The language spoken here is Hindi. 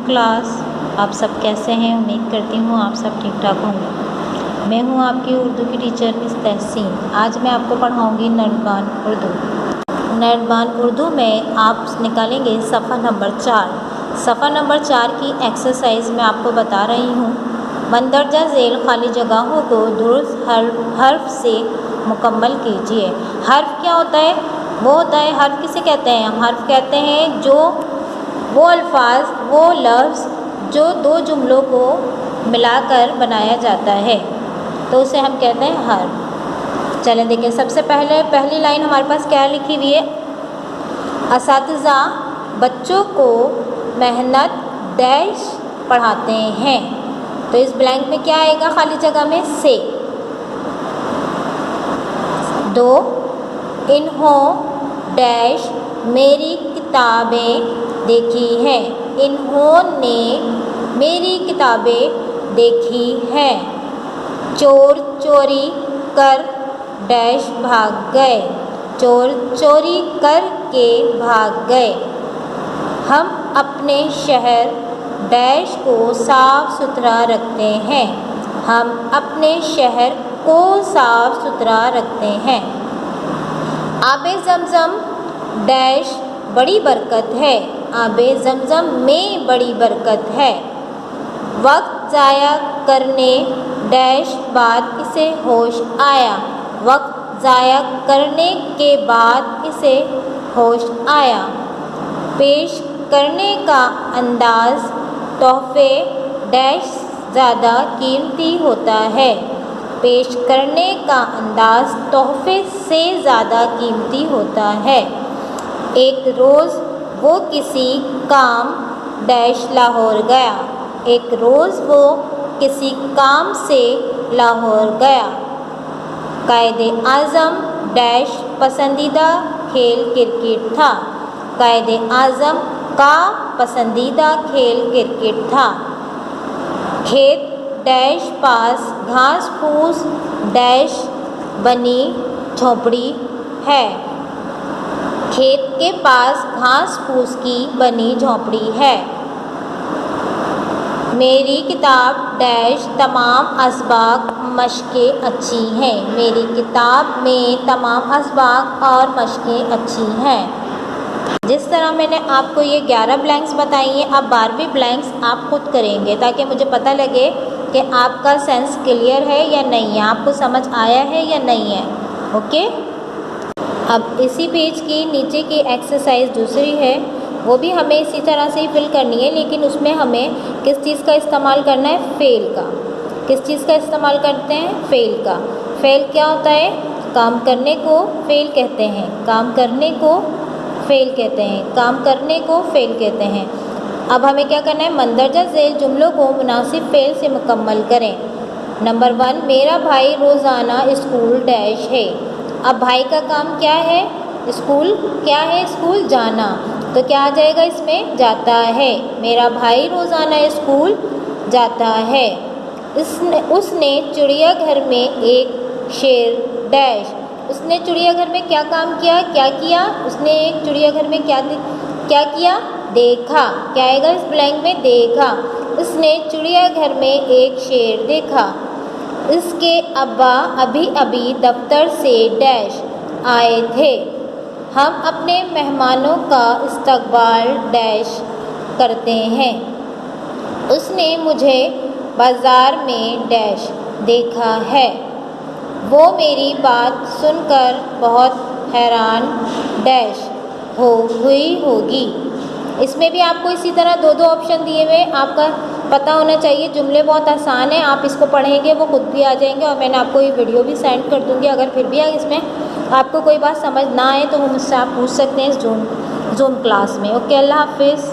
क्लास। आप सब कैसे हैं? उम्मीद करती हूँ आप सब ठीक ठाक होंगे। मैं हूँ आपकी उर्दू की टीचर मिस तहसीन। आज मैं आपको पढ़ाऊँगी नर्बान उर्दू। नर्बान उर्दू में आप निकालेंगे सफ़ा नंबर 4। सफ़ा नंबर 4 की एक्सरसाइज मैं आपको बता रही हूँ। मंदरजा झेल खाली जगहों को दुरुस्त हर्फ से मुकम्मल कीजिए। हर्फ क्या होता है? वो होता है, हर्फ किसे कहते हैं? हर्फ कहते हैं जो वो अल्फाज, वो लफ्ज़ जो दो जुमलों को मिलाकर बनाया जाता है, तो उसे हम कहते हैं हर्फ। चलें देखिए, सबसे पहले पहली लाइन हमारे पास क्या लिखी हुई है? असातिज़ा बच्चों को मेहनत डैश पढ़ाते हैं। तो इस ब्लैंक में क्या आएगा खाली जगह में? से। 2, इन्हों डैश मेरी किताबें देखी हैं। इन्होंने मेरी किताबें देखी हैं। चोर चोरी कर डैश भाग गए। चोर चोरी कर के भाग गए। हम अपने शहर डैश को साफ़ सुथरा रखते हैं। हम अपने शहर को साफ़ सुथरा रखते हैं। आबे ज़मज़म डैश बड़ी बरकत है। आबे ज़मज़म में बड़ी बरकत है। वक्त ज़ाया करने डैश बाद इसे होश आया। वक्त ज़ाया करने के बाद इसे होश आया। पेश करने का अंदाज़ तोहफ़े डैश ज़्यादा कीमती होता है। पेश करने का अंदाज़ तोहफ़े से ज़्यादा कीमती होता है। एक रोज़ वो किसी काम डैश लाहौर गया। एक रोज़ वो किसी काम से लाहौर गया। कायदे आज़म डैश पसंदीदा खेल क्रिकेट था। कायदे आज़म का पसंदीदा खेल क्रिकेट था। खेत डैश पास घास फूस डैश बनी झोंपड़ी है। खेत के पास घास फूस की बनी झोंपड़ी है। मेरी किताब डैश तमाम असबाक मशक़ें अच्छी हैं। मेरी किताब में तमाम असबाक और मशक़ें अच्छी हैं। जिस तरह मैंने आपको ये 11 ब्लैंक्स बताई हैं, अब 12वीं ब्लैंक्स आप खुद करेंगे ताकि मुझे पता लगे कि आपका सेंस क्लियर है या नहीं है, आपको समझ आया है या नहीं है। ओके, अब इसी पेज की नीचे की एक्सरसाइज दूसरी है, वो भी हमें इसी तरह से ही फिल करनी है, लेकिन उसमें हमें किस चीज़ का इस्तेमाल करना है? फ़ेल का। किस चीज़ का इस्तेमाल करते हैं? फ़ेल का। फ़ेल क्या होता है? काम करने को फ़ेल कहते हैं। काम करने को फ़ेल कहते हैं। काम करने को फ़ेल कहते हैं। अब हमें क्या करना है? मंदरजा झेल जुमलों को मुनासिब फ़ेल से मुकम्मल करें। नंबर 1, मेरा भाई रोज़ाना स्कूल डैश है। अब भाई का काम क्या है? स्कूल। क्या है? स्कूल जाना। तो क्या आ जाएगा इसमें? जाता है। मेरा भाई रोज़ाना स्कूल जाता है। उसने चिड़ियाघर में एक शेर डैश। उसने चिड़ियाघर में क्या काम किया? क्या किया? उसने एक चिड़ियाघर में क्या किया? देखा। क्या आएगा इस ब्लैंक में? देखा। उसने चिड़ियाघर में एक शेर देखा। इसके अब्बा अभी अभी दफ्तर से डैश आए थे। हम अपने मेहमानों का इस्तकबाल डैश करते हैं। उसने मुझे बाज़ार में डैश देखा है। वो मेरी बात सुनकर बहुत हैरान डैश हुई होगी। इसमें भी आपको इसी तरह 2-2 ऑप्शन दिए हुए आपका पता होना चाहिए। जुमले बहुत आसान हैं, आप इसको पढ़ेंगे वो खुद भी आ जाएंगे, और मैंने आपको ये वीडियो भी सेंड कर दूँगी। अगर फिर भी इसमें आपको कोई बात समझ ना आए तो वो मुझसे आप पूछ सकते हैं इस जूम क्लास में। ओके, अल्लाह हाफिज़।